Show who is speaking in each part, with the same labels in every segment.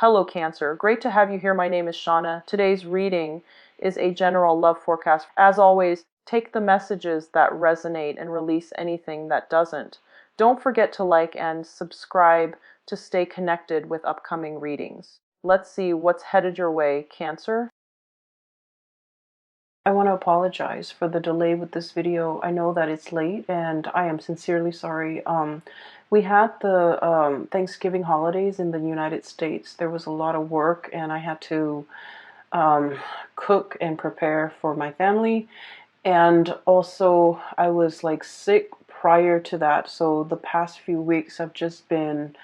Speaker 1: Hello, Cancer. Great to have you here. My name is Shauna. Today's reading is a general love forecast. As always, take the messages that resonate and release anything that doesn't. Don't forget to like and subscribe to stay connected with upcoming readings. Let's see what's headed your way, Cancer. I want to apologize for the delay with this video. I know that it's late and I am sincerely sorry. We had the Thanksgiving holidays in the United States. There was a lot of work and I had to cook and prepare for my family. And also I was like sick prior to that. So the past few weeks have just been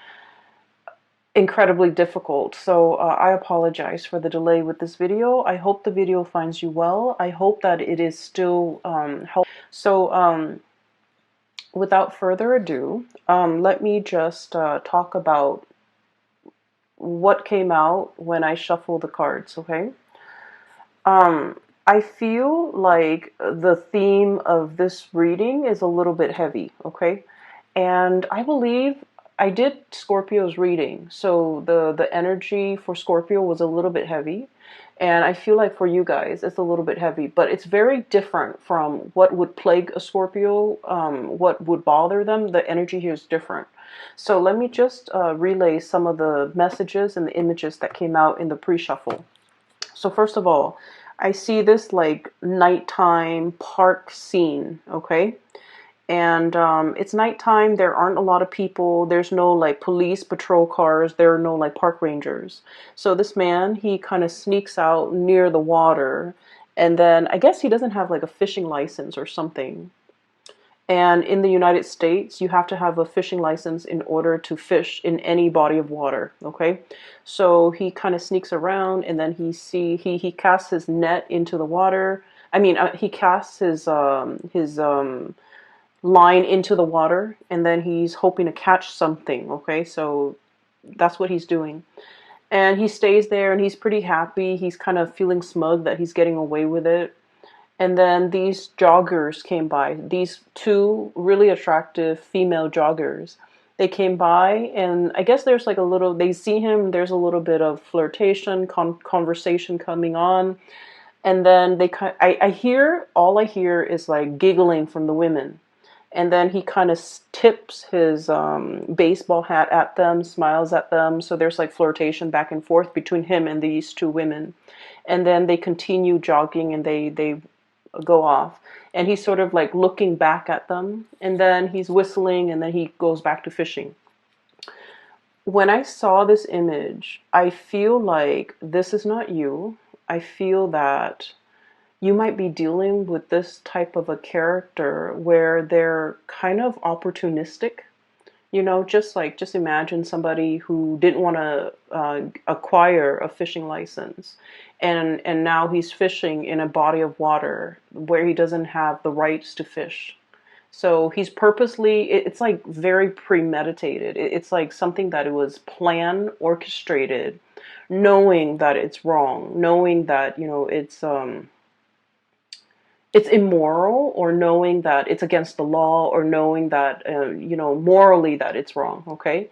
Speaker 1: incredibly difficult. So I apologize for the delay with this video. I hope the video finds you well. I hope that it is still helpful. So without further ado, let me just talk about what came out when I shuffled the cards, okay? I feel like the theme of this reading is a little bit heavy, okay? And I believe I did Scorpio's reading, so the energy for Scorpio was a little bit heavy, and I feel like for you guys it's a little bit heavy, but it's very different from what would plague a Scorpio, what would bother them. The energy here is different. So let me just relay some of the messages and the images that came out in the pre-shuffle. So first of all, I see this like nighttime park scene, okay? And it's nighttime. There aren't a lot of people. There's no like police patrol cars. There are no like park rangers. So this man, he kind of sneaks out near the water. And then I guess he doesn't have like a fishing license or something. And in the United States, you have to have a fishing license in order to fish in any body of water, okay? So he kind of sneaks around and then he casts his net into the water. I mean, he casts his line into the water and then he's hoping to catch something, okay? So that's what he's doing. And he stays there and he's pretty happy. He's kind of feeling smug that he's getting away with it. And then these joggers came by, these two really attractive female joggers. They came by and I guess there's like a little, they see him, there's a little bit of flirtation, conversation coming on. And then all I hear is like giggling from the women. And then he kind of tips his baseball hat at them, smiles at them. So there's like flirtation back and forth between him and these two women. And then they continue jogging and they go off. And he's sort of like looking back at them. And then he's whistling and then he goes back to fishing. When I saw this image, I feel like this is not you. I feel that you might be dealing with this type of a character where they're kind of opportunistic. You know, just imagine somebody who didn't want to acquire a fishing license. And now he's fishing in a body of water where he doesn't have the rights to fish. So he's purposely, it's like very premeditated. It's like something that it was planned, orchestrated, knowing that it's wrong, knowing that, you know, it's immoral, or knowing that it's against the law, or knowing that, you know, morally that it's wrong, okay?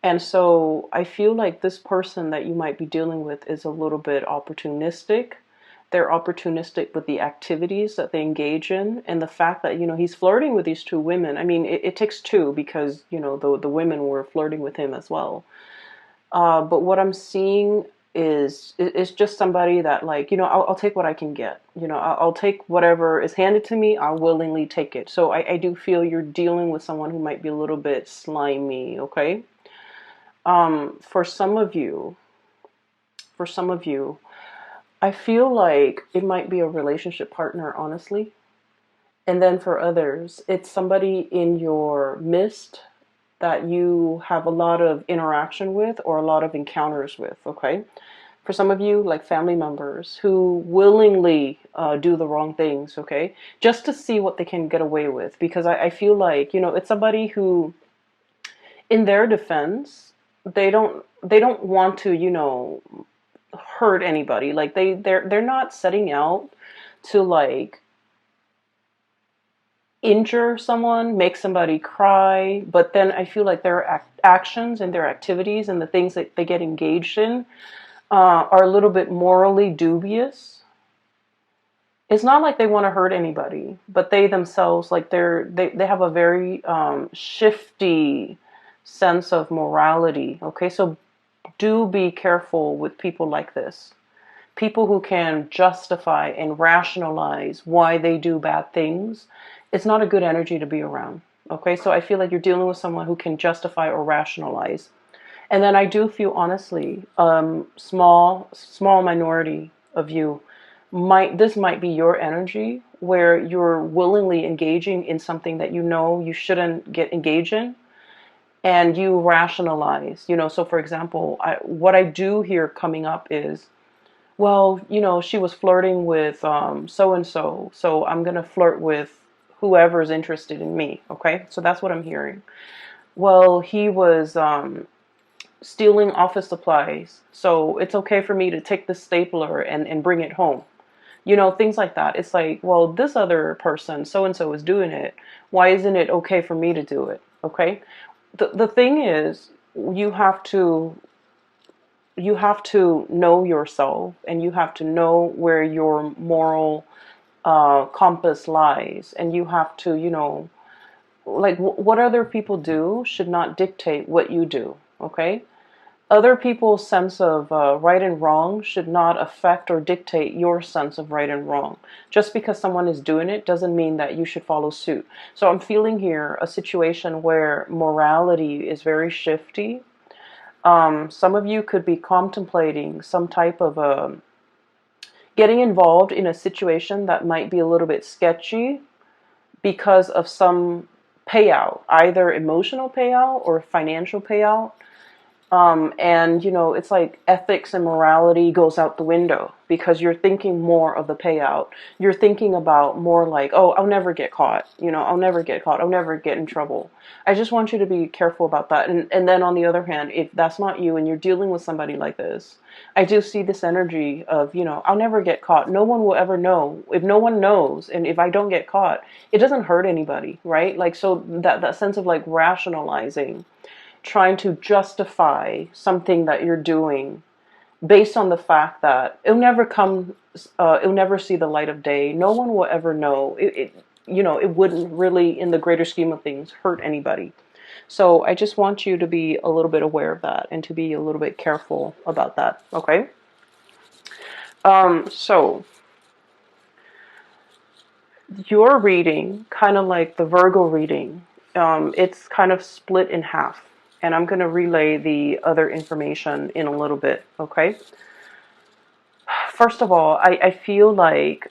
Speaker 1: And so I feel like this person that you might be dealing with is a little bit opportunistic. They're opportunistic with the activities that they engage in, and the fact that, you know, he's flirting with these two women. I mean, it takes two because, you know, the women were flirting with him as well. But what I'm seeing is just somebody that, like, you know, I'll take what I can get. You know, I'll take whatever is handed to me. I'll willingly take it. So I do feel you're dealing with someone who might be a little bit slimy, okay? For some of you, I feel like it might be a relationship partner, honestly. And then for others, it's somebody in your midst that you have a lot of interaction with or a lot of encounters with, okay? For some of you, like family members who willingly do the wrong things, okay? Just to see what they can get away with. Because I feel like, you know, it's somebody who, in their defense, they don't want to, you know, hurt anybody. Like they're not setting out to like injure someone, make somebody cry, but then I feel like their actions and their activities and the things that they get engaged in are a little bit morally dubious. It's not like they want to hurt anybody, but they themselves, like they have a very shifty sense of morality. Okay, so do be careful with people like this. People who can justify and rationalize why they do bad things. It's not a good energy to be around. Okay, so I feel like you're dealing with someone who can justify or rationalize. And then I do feel, honestly, small minority of you might be your energy where you're willingly engaging in something that you know you shouldn't get engaged in, and you rationalize. So for example, what I do hear coming up is, well, she was flirting with so and so, so I'm gonna flirt with whoever's interested in me. Okay, so that's what I'm hearing. Well, he was stealing office supplies, so it's okay for me to take the stapler and bring it home. Things like that. It's like, well, this other person, so and so, is doing it. Why isn't it okay for me to do it? Okay. The thing is, you have to know yourself, and you have to know where your moral compass lies, and you have to, like what other people do should not dictate what you do. Okay. Other people's sense of right and wrong should not affect or dictate your sense of right and wrong. Just because someone is doing it doesn't mean that you should follow suit. So I'm feeling here a situation where morality is very shifty. Some of you could be contemplating some type of getting involved in a situation that might be a little bit sketchy because of some payout, either emotional payout or financial payout. And it's like ethics and morality goes out the window because you're thinking more of the payout. You're thinking about more like, oh, I'll never get caught. I'll never get caught. I'll never get in trouble. I just want you to be careful about that. And then on the other hand, if that's not you and you're dealing with somebody like this, I do see this energy of, I'll never get caught. No one will ever know. If no one knows, and if I don't get caught, it doesn't hurt anybody, right? Like, so that sense of like rationalizing, trying to justify something that you're doing based on the fact that it'll never see the light of day. No one will ever know. It wouldn't really, in the greater scheme of things, hurt anybody. So I just want you to be a little bit aware of that and to be a little bit careful about that. Okay. So your reading, kind of like the Virgo reading, it's kind of split in half. And I'm going to relay the other information in a little bit, okay? First of all, I feel like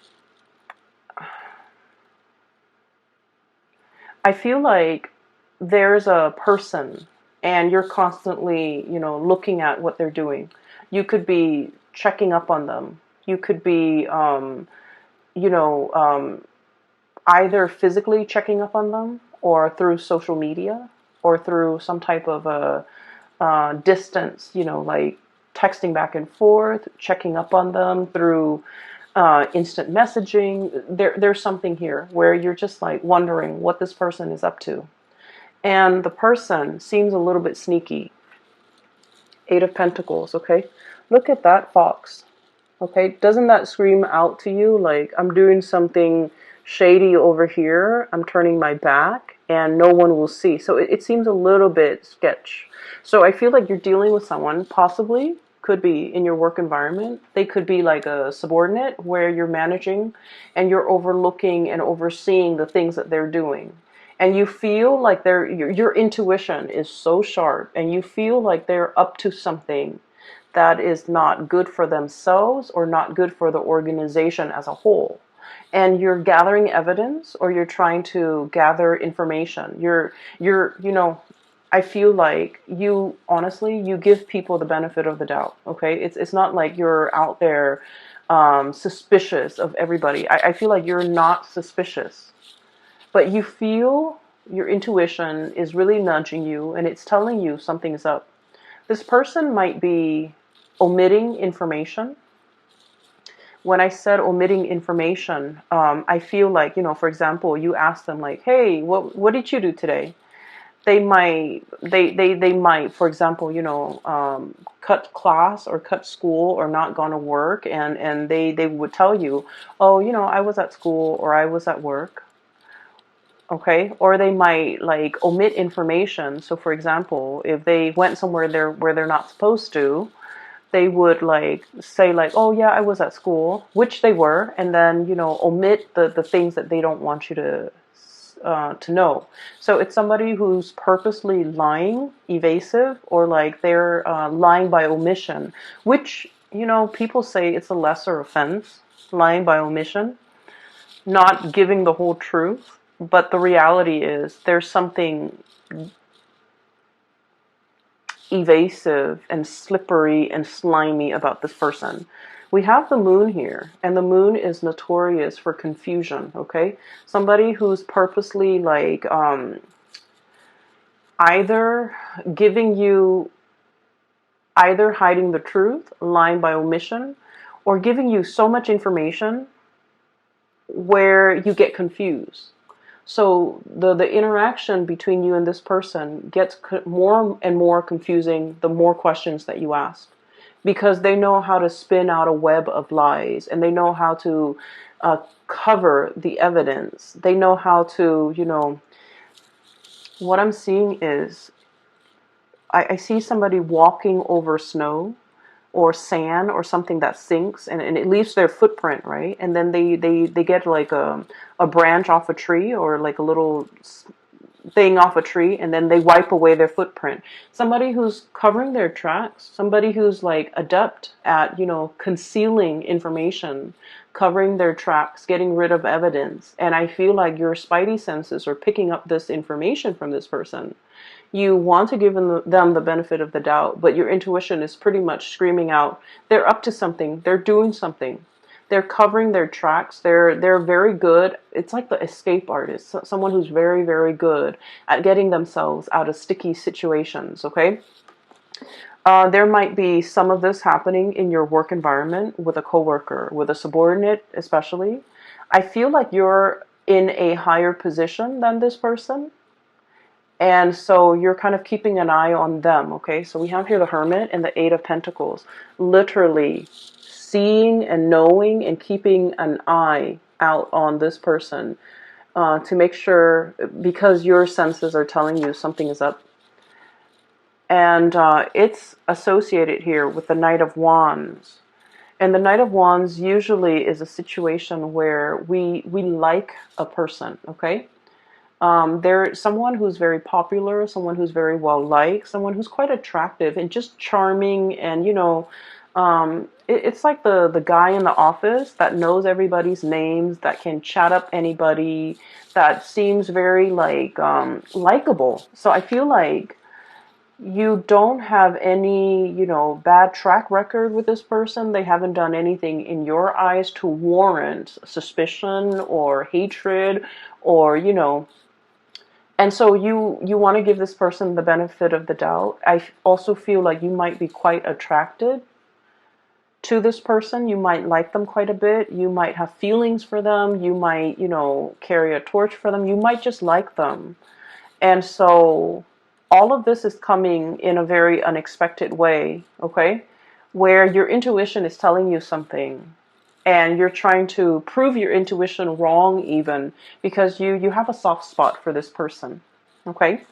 Speaker 1: there's a person and you're constantly, looking at what they're doing. You could be checking up on them. You could be, either physically checking up on them or through social media or through some type of a distance, like texting back and forth, checking up on them through instant messaging. There's something here where you're just like wondering what this person is up to. And the person seems a little bit sneaky. 8 of Pentacles, okay? Look at that fox, okay? Doesn't that scream out to you like, I'm doing something shady over here, I'm turning my back, and no one will see? So it seems a little bit sketch. So I feel like you're dealing with someone, possibly, could be in your work environment. They could be like a subordinate where you're managing and you're overlooking and overseeing the things that they're doing. And you feel like your intuition is so sharp, and you feel like they're up to something that is not good for themselves or not good for the organization as a whole. And you're gathering evidence, or you're trying to gather information. I feel like you, honestly, you give people the benefit of the doubt, okay? It's not like you're out there suspicious of everybody. I feel like you're not suspicious, but you feel your intuition is really nudging you, and it's telling you something's up. This person might be omitting information, when I said omitting information, I feel like, for example, you ask them like, hey, what did you do today? They might, for example, cut class or cut school or not gone to work, and they would tell you, oh, I was at school or I was at work. Okay, or they might like omit information. So for example, if they went somewhere where they're not supposed to, they would like say like, oh yeah, I was at school, which they were, and then omit the things that they don't want you to know. So it's somebody who's purposely lying, evasive, or like they're lying by omission, which people say it's a lesser offense, lying by omission, not giving the whole truth. But the reality is there's something evasive and slippery and slimy about this person. We have the moon here, and the moon is notorious for confusion, okay? Somebody who's purposely like either giving you, either hiding the truth, lying by omission, or giving you so much information where you get confused. So the interaction between you and this person gets more and more confusing the more questions that you ask, because they know how to spin out a web of lies, and they know how to cover the evidence. They know how to, what I'm seeing is I see somebody walking over snow or sand or something that sinks, and it leaves their footprint, right? And then they get like a branch off a tree, or like a little thing off a tree, and then they wipe away their footprint. Somebody who's covering their tracks, somebody who's like adept at concealing information, covering their tracks, getting rid of evidence. And I feel like your spidey senses are picking up this information from this person. You want to give them the benefit of the doubt, but your intuition is pretty much screaming out, they're up to something, they're doing something, they're covering their tracks, they're very good. It's like the escape artist, someone who's very, very good at getting themselves out of sticky situations, okay? There might be some of this happening in your work environment with a coworker, with a subordinate especially. I feel like you're in a higher position than this person. And so you're kind of keeping an eye on them, okay? So we have here the Hermit and the Eight of Pentacles. Literally seeing and knowing and keeping an eye out on this person to make sure, because your senses are telling you something is up. And it's associated here with the Knight of Wands. And the Knight of Wands usually is a situation where we like a person, okay? They're someone who's very popular, someone who's very well liked, someone who's quite attractive and just charming, and it's like the guy in the office that knows everybody's names, that can chat up anybody, that seems very like likable. So I feel like you don't have any bad track record with this person. They haven't done anything in your eyes to warrant suspicion or hatred, or and so you want to give this person the benefit of the doubt. I also feel like you might be quite attracted to this person. You might like them quite a bit. You might have feelings for them. You might, carry a torch for them. You might just like them. And so all of this is coming in a very unexpected way, okay? Where your intuition is telling you something, and you're trying to prove your intuition wrong even, because you have a soft spot for this person, okay?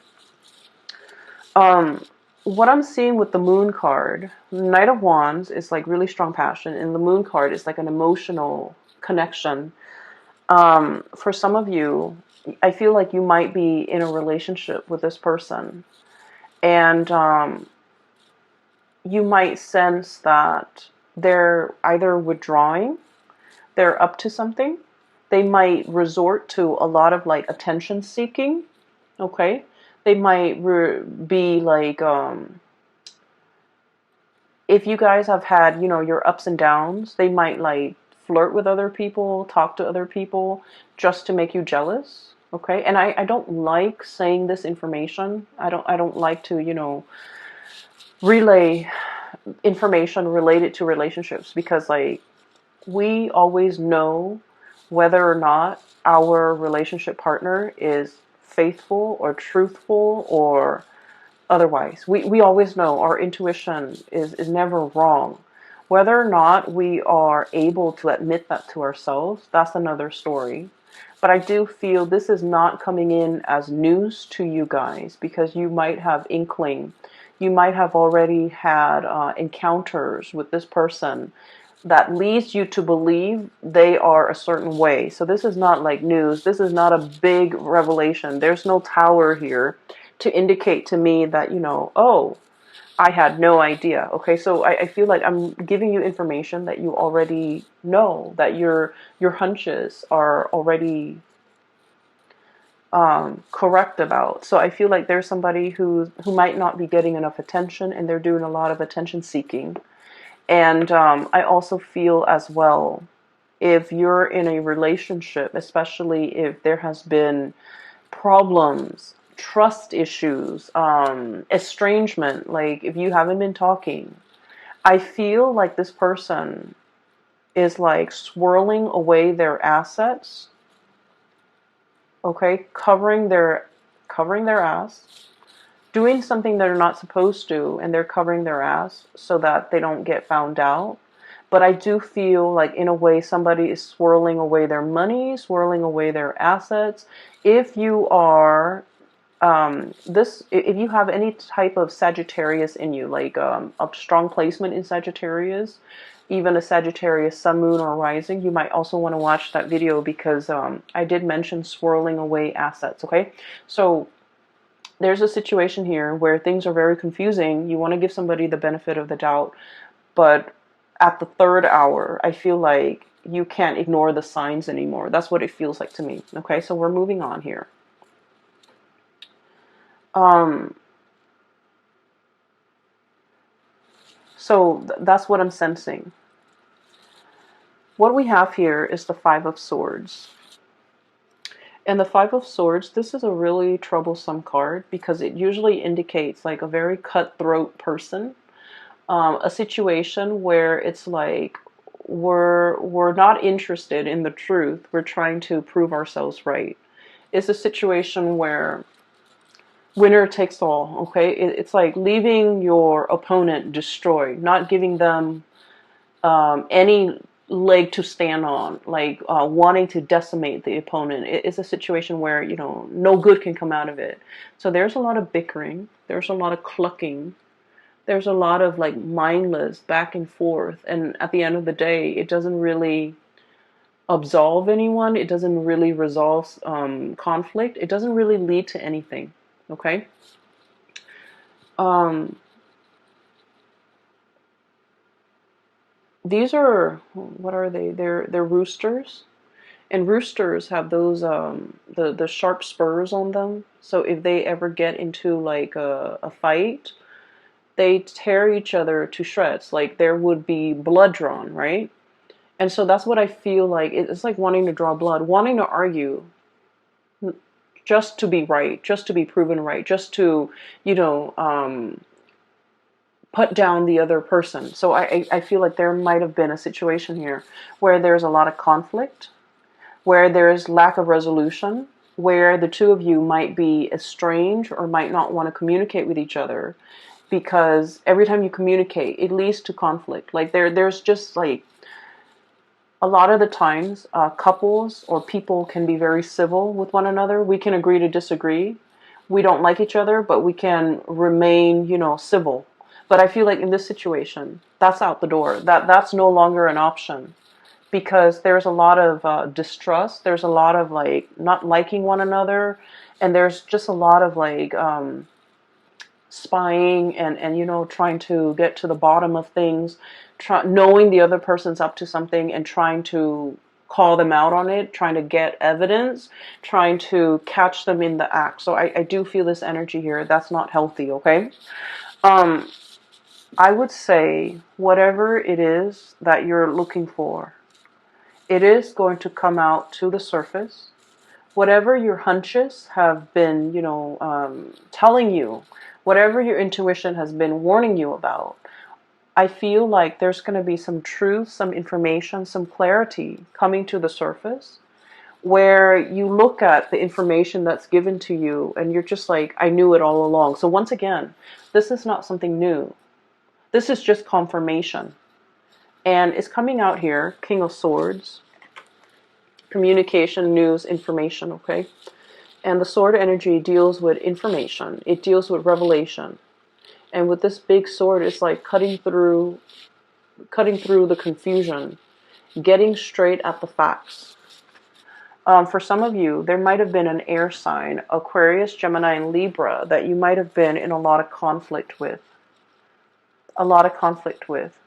Speaker 1: What I'm seeing with the Moon card, Knight of Wands is like really strong passion, and the Moon card is like an emotional connection. For some of you, I feel like you might be in a relationship with this person, and you might sense that they're either withdrawing, they're up to something. They might resort to a lot of like attention seeking, okay? They might be like, if you guys have had, your ups and downs, they might like flirt with other people, talk to other people just to make you jealous, okay? And I don't like saying this information. I don't like to, relay information related to relationships, because like we always know whether or not our relationship partner is faithful or truthful or otherwise. We always know. Our intuition is never wrong. Whether or not we are able to admit that to ourselves, that's another story. But I do feel this is not coming in as news to you guys, because you might have inkling. You might have already had encounters with this person that leads you to believe they are a certain way. So this is not like news. This is not a big revelation. There's no tower here to indicate to me that, oh, I had no idea. Okay, so I feel like I'm giving you information that you already know, that your hunches are already correct about. So I feel like there's somebody who might not be getting enough attention, and they're doing a lot of attention seeking. And I also feel as well, if you're in a relationship, especially if there has been problems, trust issues, estrangement, like if you haven't been talking, I feel like this person is like swirling away their assets, okay, covering their ass, doing something they're not supposed to, and they're covering their ass so that they don't get found out. But I do feel like, in a way, somebody is swirling away their money, swirling away their assets. If you are if you have any type of Sagittarius in you, like a strong placement in Sagittarius, even a Sagittarius sun, moon, or rising, you might also want to watch that video, because I did mention swirling away assets. Okay, so there's a situation here where things are very confusing. You want to give somebody the benefit of the doubt, but at the third hour, I feel like you can't ignore the signs anymore. That's what it feels like to me. Okay, so we're moving on here. So that's what I'm sensing. What we have here is the Five of Swords. And the Five of Swords, this is a really troublesome card, because it usually indicates like a very cutthroat person. A situation where it's like we're not interested in the truth. We're trying to prove ourselves right. It's a situation where winner takes all. Okay, it's like leaving your opponent destroyed, not giving them any leg to stand on, like wanting to decimate the opponent. It's a situation where no good can come out of it. So there's a lot of bickering. There's a lot of clucking. There's a lot of like mindless back and forth, and at the end of the day, it doesn't really absolve anyone. It doesn't really resolve conflict. It doesn't really lead to anything. Okay. These are, what are they? They're roosters, and roosters have those the sharp spurs on them. So if they ever get into like a fight, they tear each other to shreds. Like there would be blood drawn, right? And so that's what I feel like. It's like wanting to draw blood, wanting to argue just to be right, just to be proven right, just to, put down the other person. So I feel like there might have been a situation here where there's a lot of conflict, where there's lack of resolution, where the two of you might be estranged or might not want to communicate with each other, because every time you communicate, it leads to conflict. Like there's just like, a lot of the times, couples or people can be very civil with one another. We can agree to disagree. We don't like each other, but we can remain, civil. But I feel like in this situation, that's out the door. That's no longer an option, because there's a lot of distrust. There's a lot of like not liking one another, and there's just a lot of like spying and trying to get to the bottom of things, knowing the other person's up to something and trying to call them out on it, trying to get evidence, trying to catch them in the act. So I do feel this energy here. That's not healthy. Okay. I would say whatever it is that you're looking for, it is going to come out to the surface. Whatever your hunches have been, telling you, whatever your intuition has been warning you about, I feel like there's going to be some truth, some information, some clarity coming to the surface, where you look at the information that's given to you and you're just like, I knew it all along. So once again, this is not something new. This is just confirmation. And it's coming out here, King of Swords, communication, news, information, okay? And the sword energy deals with information. It deals with revelation. And with this big sword, it's like cutting through the confusion, getting straight at the facts. For some of you, there might have been an air sign, Aquarius, Gemini, and Libra, that you might have been in a lot of conflict with. A lot of conflict with.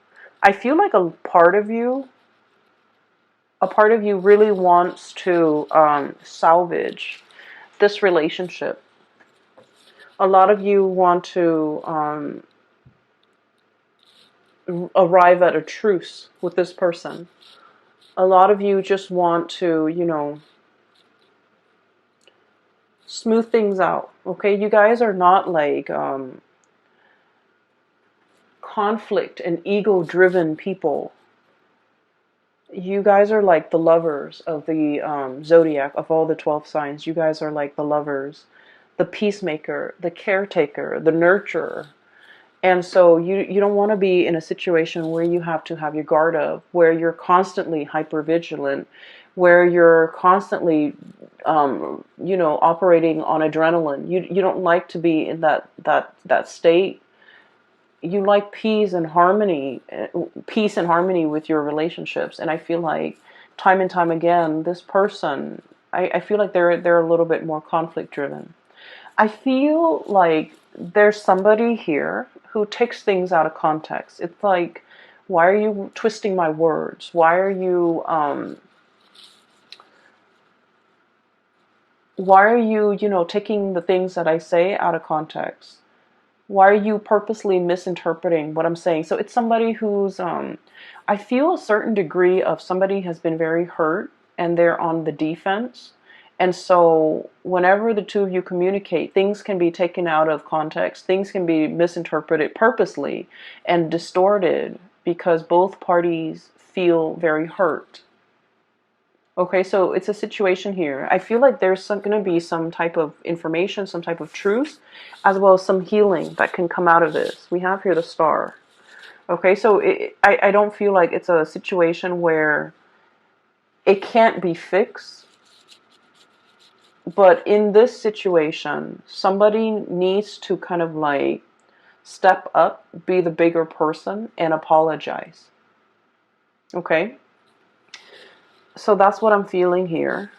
Speaker 1: I feel like a part of you really wants to salvage this relationship. A lot of you want to arrive at a truce with this person. A lot of you just want to, you know, smooth things out, okay? You guys are not like conflict and ego-driven people. You guys are like the lovers of the zodiac, of all the 12 signs. You guys are like the lovers, the peacemaker, the caretaker, the nurturer. And so you don't want to be in a situation where you have to have your guard up, where you're constantly hypervigilant, where you're constantly, you know, operating on adrenaline. You don't like to be in that state. You like peace and harmony with your relationships. And I feel like time and time again, this person, I feel like they're a little bit more conflict driven. I feel like there's somebody here who takes things out of context. It's like, why are you twisting my words? Why are you, you know, taking the things that I say out of context? Why are you purposely misinterpreting what I'm saying? So it's somebody who's, I feel a certain degree of somebody has been very hurt and they're on the defense. And so whenever the two of you communicate, things can be taken out of context. Things can be misinterpreted purposely and distorted because both parties feel very hurt. Okay, so it's a situation here. I feel like there's going to be some type of information, some type of truth, as well as some healing that can come out of this. We have here the Star. Okay, so I don't feel like it's a situation where it can't be fixed. But in this situation, somebody needs to kind of like step up, be the bigger person, and apologize. Okay? So that's what I'm feeling here.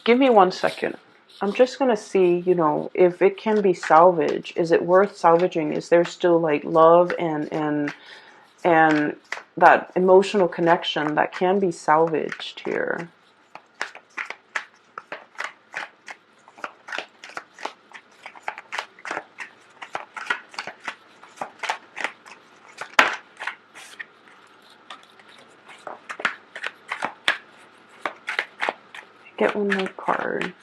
Speaker 1: Give me 1 second. I'm just going to see, you know, if it can be salvaged. Is it worth salvaging? Is there still like love and that emotional connection that can be salvaged here? Get one more card.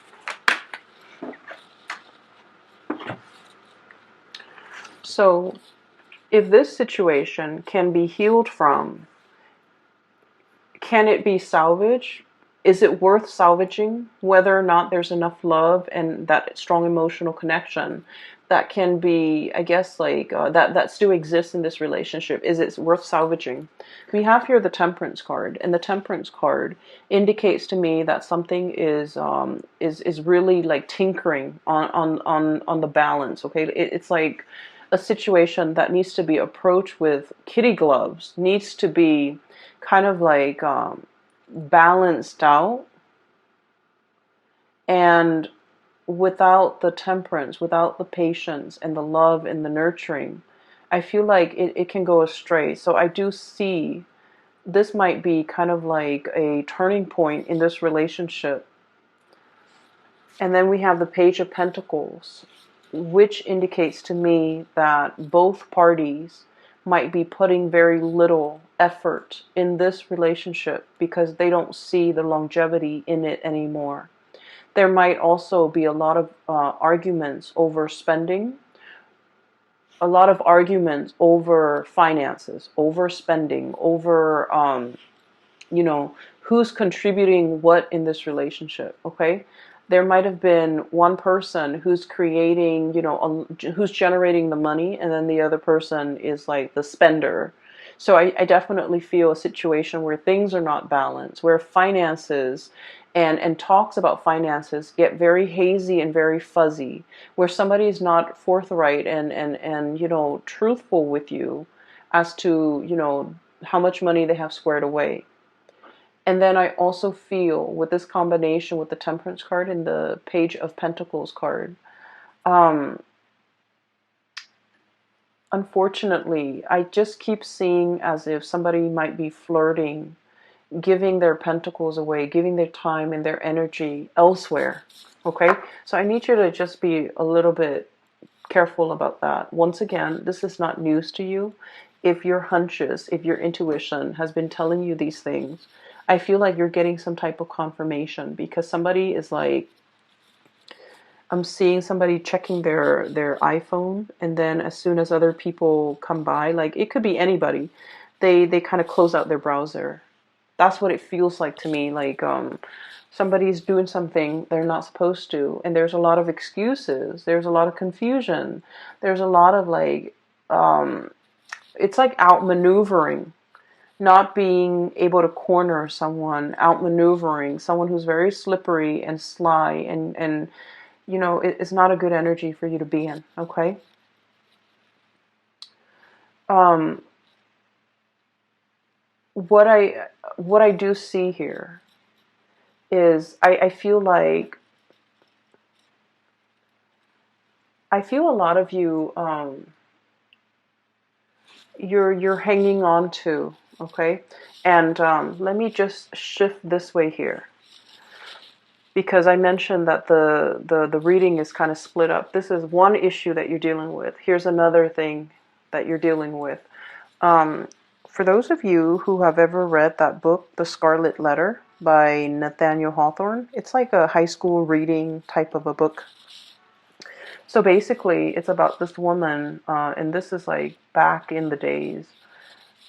Speaker 1: So, if this situation can be healed from, can it be salvaged? Is it worth salvaging? Whether or not there's enough love and that strong emotional connection that can be, I guess, like that still exists in this relationship. Is it worth salvaging? We have here the Temperance card, and the Temperance card indicates to me that something is really like tinkering on the balance. Okay, it's like a situation that needs to be approached with kitty gloves, needs to be kind of like balanced out. And without the temperance, without the patience and the love and the nurturing, I feel like it can go astray. So I do see this might be kind of like a turning point in this relationship. And then we have the Page of Pentacles, which indicates to me that both parties might be putting very little effort in this relationship because they don't see the longevity in it anymore. There might also be a lot of arguments over spending, a lot of arguments over finances, over spending, over you know, who's contributing what in this relationship, okay? There might have been one person who's creating, you know, who's generating the money, and then the other person is like the spender. So I definitely feel a situation where things are not balanced, where finances and talks about finances get very hazy and very fuzzy, where somebody is not forthright and you know, truthful with you as to, you know, how much money they have squared away. And then I also feel with this combination with the Temperance card and the Page of Pentacles card, um, unfortunately, I just keep seeing as if somebody might be flirting, giving their pentacles away, giving their time and their energy elsewhere. Okay? So I need you to just be a little bit careful about that. Once again, this is not news to you. If your hunches, if your intuition has been telling you these things, I feel like you're getting some type of confirmation, because somebody is like, I'm seeing somebody checking their iPhone, and then as soon as other people come by, like it could be anybody, they kind of close out their browser. That's what it feels like to me. Like somebody's doing something they're not supposed to, and there's a lot of excuses. There's a lot of confusion. There's a lot of like it's like outmaneuvering, not being able to corner someone, outmaneuvering someone who's very slippery and sly, and you know, it's not a good energy for you to be in. Okay. Um, what I do see here is I feel like I feel a lot of you you're hanging on to, okay? And let me just shift this way here, because I mentioned that the reading is kind of split up. This is one issue that you're dealing with. Here's another thing that you're dealing with. Um, for those of you who have ever read that book, The Scarlet Letter by Nathaniel Hawthorne, it's like a high school reading type of a book. So basically, it's about this woman, and this is like back in the days.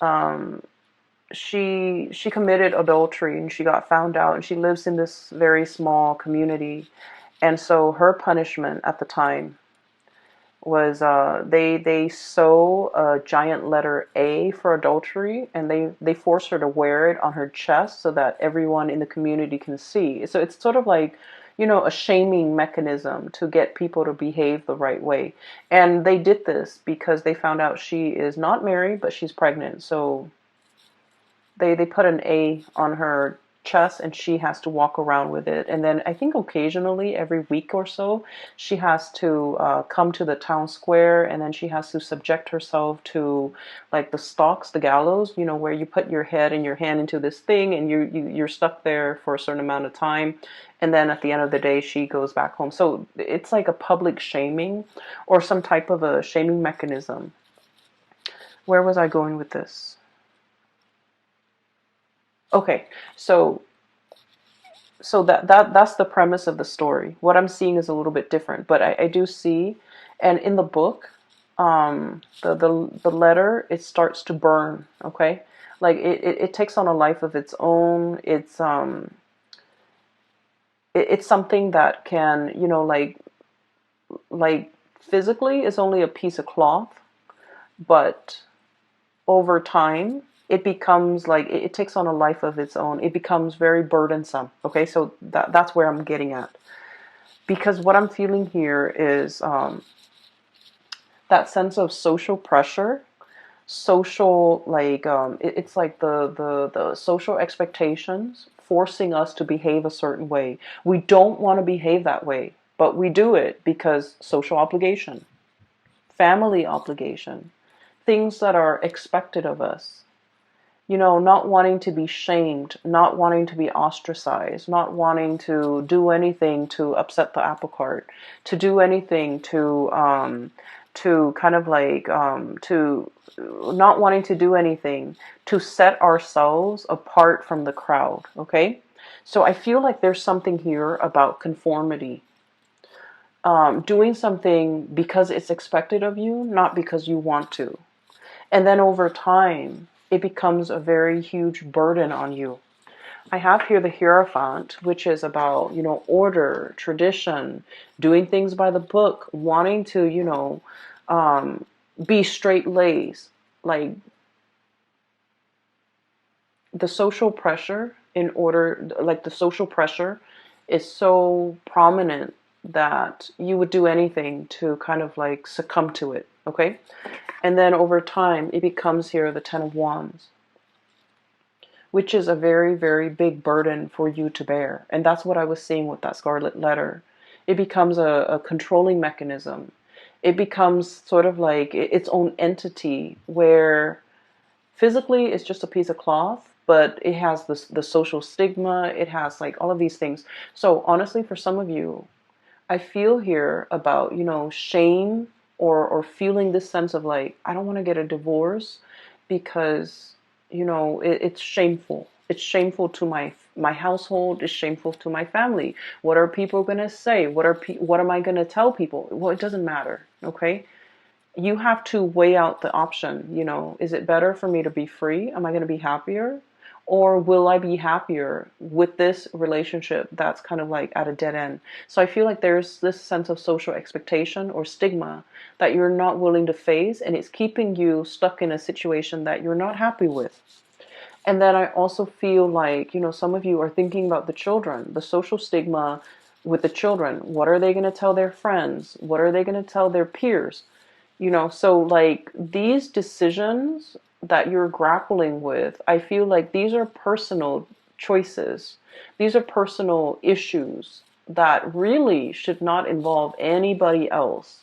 Speaker 1: Um, she committed adultery and she got found out, and she lives in this very small community. And so her punishment at the time was they sew a giant letter A for adultery, and they force her to wear it on her chest so that everyone in the community can see. So it's sort of like, you know, a shaming mechanism to get people to behave the right way. And they did this because they found out she is not married, but she's pregnant. So they put an A on her chest, and she has to walk around with it. And then I think occasionally, every week or so, she has to come to the town square, and then she has to subject herself to like the stocks, the gallows, you know, where you put your head and your hand into this thing, and you're stuck there for a certain amount of time. And then at the end of the day, she goes back home. So it's like a public shaming, or some type of a shaming mechanism. Where was I going with this? Okay, so that's the premise of the story. What I'm seeing is a little bit different, but I do see, and in the book, the letter, it starts to burn. Okay, like it takes on a life of its own. It's something that can, you know, like physically is only a piece of cloth, but over time it becomes like it takes on a life of its own. It becomes very burdensome. Okay, so that's where I'm getting at, because what I'm feeling here is that sense of social pressure, social like it's like the social expectations forcing us to behave a certain way. We don't want to behave that way, but we do it because social obligation, family obligation, things that are expected of us. You know, not wanting to be shamed, not wanting to be ostracized, not wanting to do anything to upset the apple cart, to do anything to kind of like, to not wanting to do anything to set ourselves apart from the crowd, okay? So I feel like there's something here about conformity. doing something because it's expected of you, not because you want to. And then over time, it becomes a very huge burden on you. I have here the Hierophant, which is about, order, tradition, doing things by the book, wanting to, be straight-laced. Like the social pressure the social pressure is so prominent that you would do anything to kind of like succumb to it, okay? And then over time, it becomes here the Ten of Wands, which is a very, very big burden for you to bear. And that's what I was seeing with that Scarlet Letter. It becomes a controlling mechanism. It becomes sort of like its own entity where physically it's just a piece of cloth, but it has the social stigma. It has like all of these things. So honestly, for some of you, I feel here about, shame or feeling this sense of like, I don't want to get a divorce because, it's shameful. It's shameful to my household. It's shameful to my family. What are people going to say? What am I going to tell people? Well, it doesn't matter. Okay. You have to weigh out the option, is it better for me to be free? Am I going to be happier? Or will I be happier with this relationship that's kind of like at a dead end? So I feel like there's this sense of social expectation or stigma that you're not willing to face, and it's keeping you stuck in a situation that you're not happy with. And then I also feel like, some of you are thinking about the children, the social stigma with the children. What are they going to tell their friends? What are they going to tell their peers? So like these decisions that you're grappling with, I feel like these are personal choices. These are personal issues that really should not involve anybody else.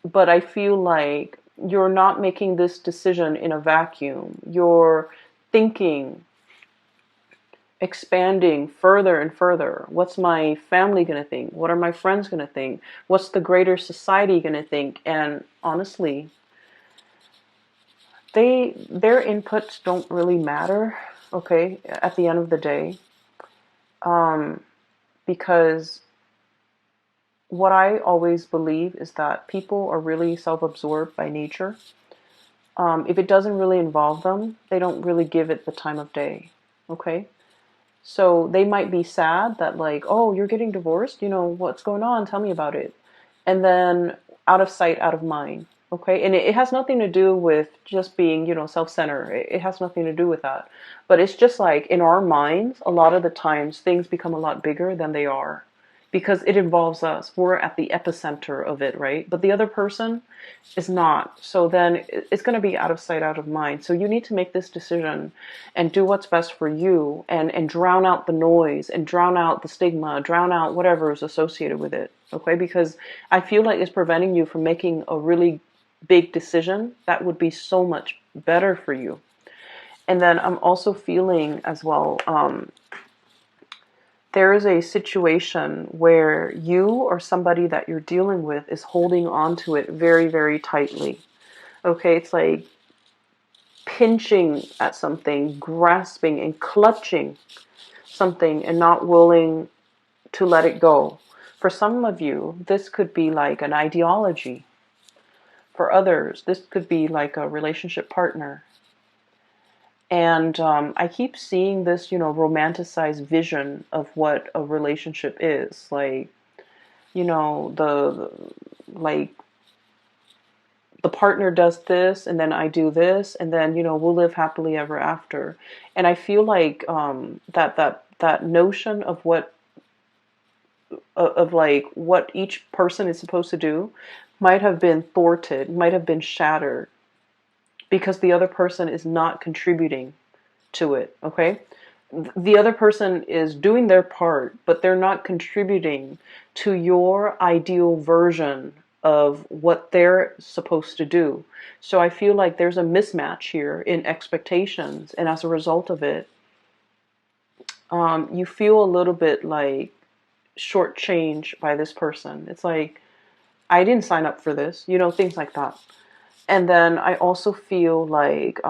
Speaker 1: But I feel like you're not making this decision in a vacuum. You're thinking, expanding further and further. What's my family going to think? What are my friends going to think? What's the greater society going to think? And honestly, their inputs don't really matter, okay, at the end of the day. Because what I always believe is that people are really self-absorbed by nature. If it doesn't really involve them, they don't really give it the time of day, okay? So they might be sad that like, oh, you're getting divorced, what's going on? Tell me about it. And then out of sight, out of mind. Okay. And it has nothing to do with just being, self-centered. It has nothing to do with that. But it's just like in our minds, a lot of the times things become a lot bigger than they are because it involves us. We're at the epicenter of it, right? But the other person is not. So then it's going to be out of sight, out of mind. So you need to make this decision and do what's best for you and drown out the noise and drown out the stigma, drown out whatever is associated with it. Okay? Because I feel like it's preventing you from making a really big decision that would be so much better for you. And then I'm also feeling as well, there is a situation where you or somebody that you're dealing with is holding on to it very, very tightly. Okay, it's like pinching at something, grasping and clutching something and not willing to let it go. For some of you, this could be like an ideology. For others, this could be like a relationship partner. And I keep seeing this, romanticized vision of what a relationship is. Like, like the partner does this, and then I do this, and then, we'll live happily ever after. And I feel like that notion of like what each person is supposed to do might have been thwarted, might have been shattered because the other person is not contributing to it, okay? The other person is doing their part, but they're not contributing to your ideal version of what they're supposed to do. So I feel like there's a mismatch here in expectations, and as a result of it, you feel a little bit like shortchanged by this person. It's like, I didn't sign up for this, things like that. And then I also feel like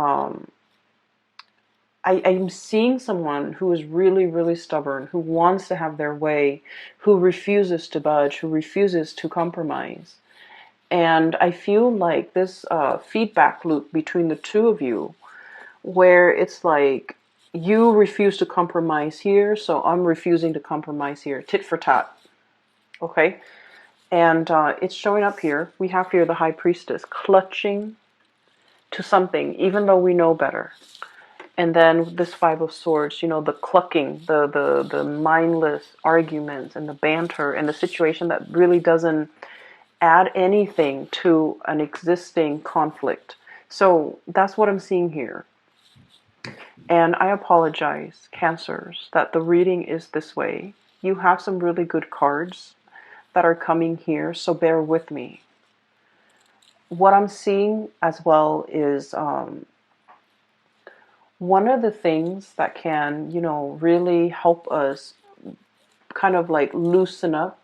Speaker 1: I'm seeing someone who is really, really stubborn, who wants to have their way, who refuses to budge, who refuses to compromise. And I feel like this feedback loop between the two of you, where it's like you refuse to compromise here, so I'm refusing to compromise here. Tit for tat. Okay? And it's showing up here. We have here the High Priestess clutching to something, even though we know better. And then this Five of Swords, you know, the clucking, the mindless arguments and the banter and the situation that really doesn't add anything to an existing conflict. So that's what I'm seeing here. And I apologize, Cancers, that the reading is this way. You have some really good cards that are coming here, so bear with me. What I'm seeing as well is one of the things that can, you know, really help us kind of like loosen up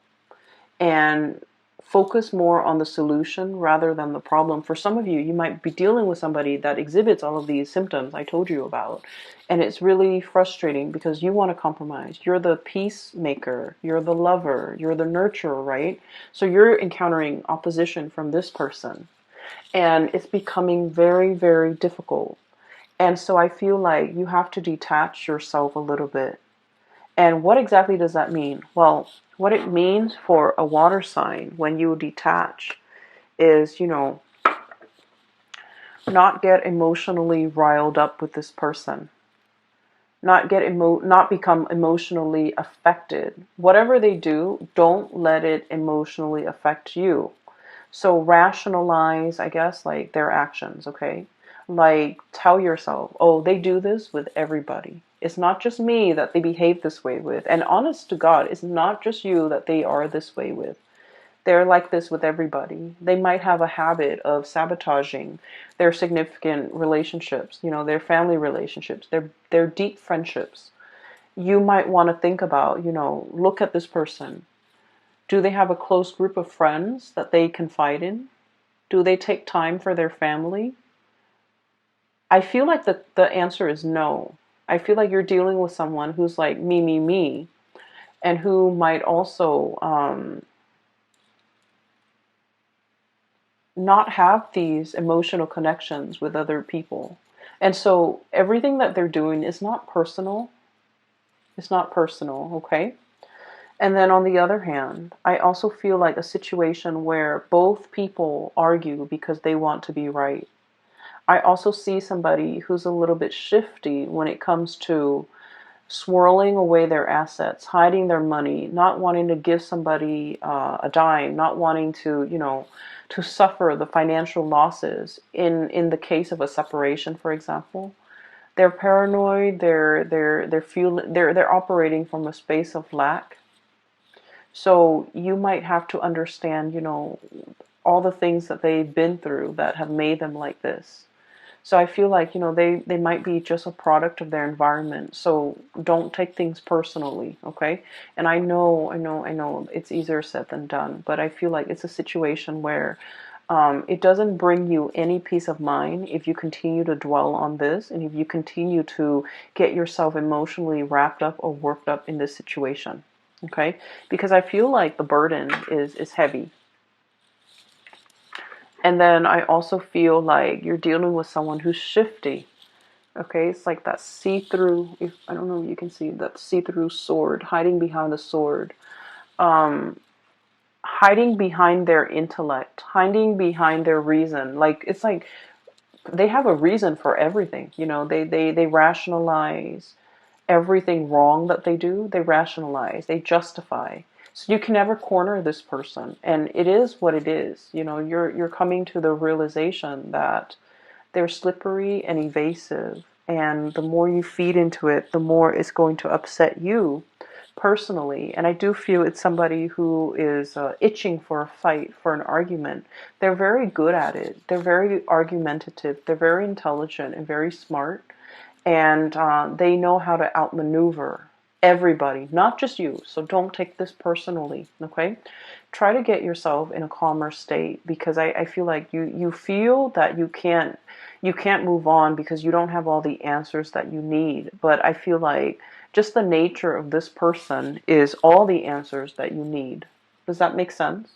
Speaker 1: and focus more on the solution rather than the problem. For some of you, you might be dealing with somebody that exhibits all of these symptoms I told you about. And it's really frustrating because you want to compromise. You're the peacemaker, you're the lover, you're the nurturer, right? So you're encountering opposition from this person. And it's becoming very, very difficult. And so I feel like you have to detach yourself a little bit. And what exactly does that mean? Well, what it means for a water sign when you detach is, you know, not get emotionally riled up with this person. Not become emotionally affected. Whatever they do, don't let it emotionally affect you. So rationalize, I guess, like their actions, okay? Like tell yourself, oh, they do this with everybody. It's not just me that they behave this way with. And honest to God, it's not just you that they are this way with. They're like this with everybody. They might have a habit of sabotaging their significant relationships, you know, their family relationships, their deep friendships. You might want to think about, you know, look at this person. Do they have a close group of friends that they confide in? Do they take time for their family? I feel like the answer is no. I feel like you're dealing with someone who's like me, and who might also not have these emotional connections with other people. And so everything that they're doing is not personal. It's not personal, okay? And then on the other hand, I also feel like a situation where both people argue because they want to be right. I also see somebody who's a little bit shifty when it comes to swirling away their assets, hiding their money, not wanting to give somebody a dime, not wanting to, you know, to suffer the financial losses in the case of a separation, for example. They're paranoid. They're operating from a space of lack. So you might have to understand, you know, all the things that they've been through that have made them like this. So I feel like, you know, they might be just a product of their environment. So don't take things personally, okay? And I know it's easier said than done, but I feel like it's a situation where it doesn't bring you any peace of mind if you continue to dwell on this and if you continue to get yourself emotionally wrapped up or worked up in this situation, okay? Because I feel like the burden is heavy. And then I also feel like you're dealing with someone who's shifty. Okay, it's like that see-through, if I don't know if you can see that see-through sword, hiding behind the sword. Hiding behind their intellect, hiding behind their reason. Like it's like they have a reason for everything. You know, they rationalize everything wrong that they do. They rationalize, they justify. So you can never corner this person, and it is what it is. You know, you're coming to the realization that they're slippery and evasive, and the more you feed into it, the more it's going to upset you personally. And I do feel it's somebody who is itching for a fight, for an argument. They're very good at it. They're very argumentative. They're very intelligent and very smart, and they know how to outmaneuver everybody, not just you. So don't take this personally, okay? try to get yourself in a calmer state, because I feel like you feel that you can't move on because you don't have all the answers that you need. But I feel like just the nature of this person is all the answers that you need. Does that make sense?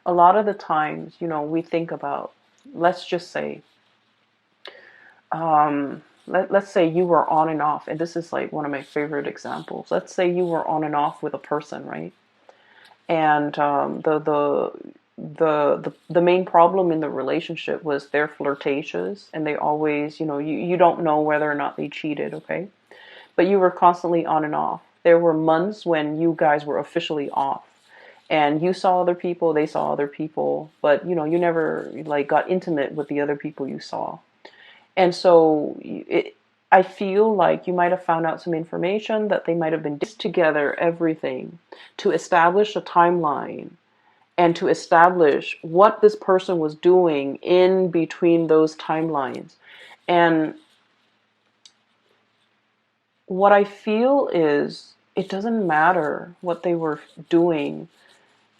Speaker 1: A lot of the times, we think about, let's just say, let's say you were on and off, and this is like one of my favorite examples. Let's say you were on and off with a person, right? And the main problem in the relationship was they're flirtatious, and they always, you don't know whether or not they cheated, okay? But you were constantly on and off. There were months when you guys were officially off, and you saw other people, they saw other people, but you never like got intimate with the other people you saw. And so I feel like you might have found out some information that they might have been together, everything, to establish a timeline and to establish what this person was doing in between those timelines. And what I feel is it doesn't matter what they were doing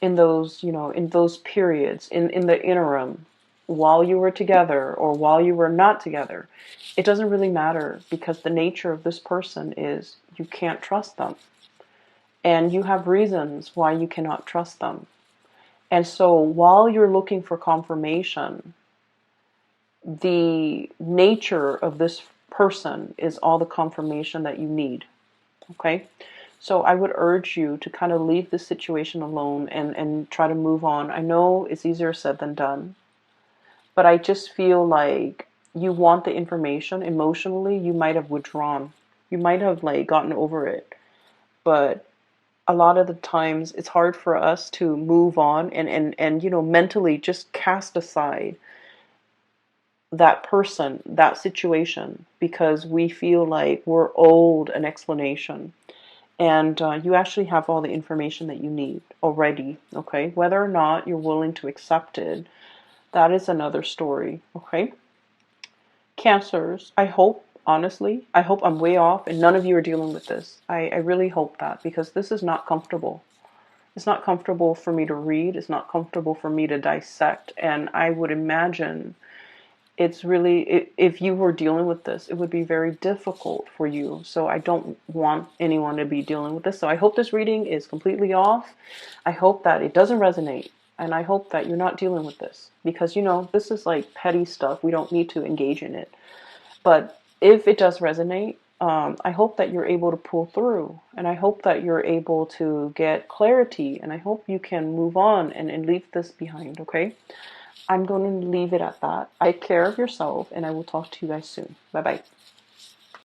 Speaker 1: in those, in those periods, in the interim, while you were together or while you were not together. It doesn't really matter, because the nature of this person is you can't trust them. And you have reasons why you cannot trust them. And so while you're looking for confirmation, the nature of this person is all the confirmation that you need. Okay? So I would urge you to kind of leave this situation alone and try to move on. I know it's easier said than done, but I just feel like you want the information. Emotionally, you might have withdrawn. You might have like gotten over it. But a lot of the times it's hard for us to move on and mentally just cast aside that person, that situation, because we feel like we're owed an explanation. And you actually have all the information that you need already, okay? Whether or not you're willing to accept it, that is another story, okay? Cancers, I hope, honestly, I hope I'm way off and none of you are dealing with this. I really hope that, because this is not comfortable. It's not comfortable for me to read. It's not comfortable for me to dissect. And I would imagine it's really, if you were dealing with this, it would be very difficult for you. So I don't want anyone to be dealing with this. So I hope this reading is completely off. I hope that it doesn't resonate. And I hope that you're not dealing with this, because, this is like petty stuff. We don't need to engage in it. But if it does resonate, I hope that you're able to pull through. And I hope that you're able to get clarity. And I hope you can move on and leave this behind, okay? I'm going to leave it at that. Take care of yourself, and I will talk to you guys soon. Bye-bye.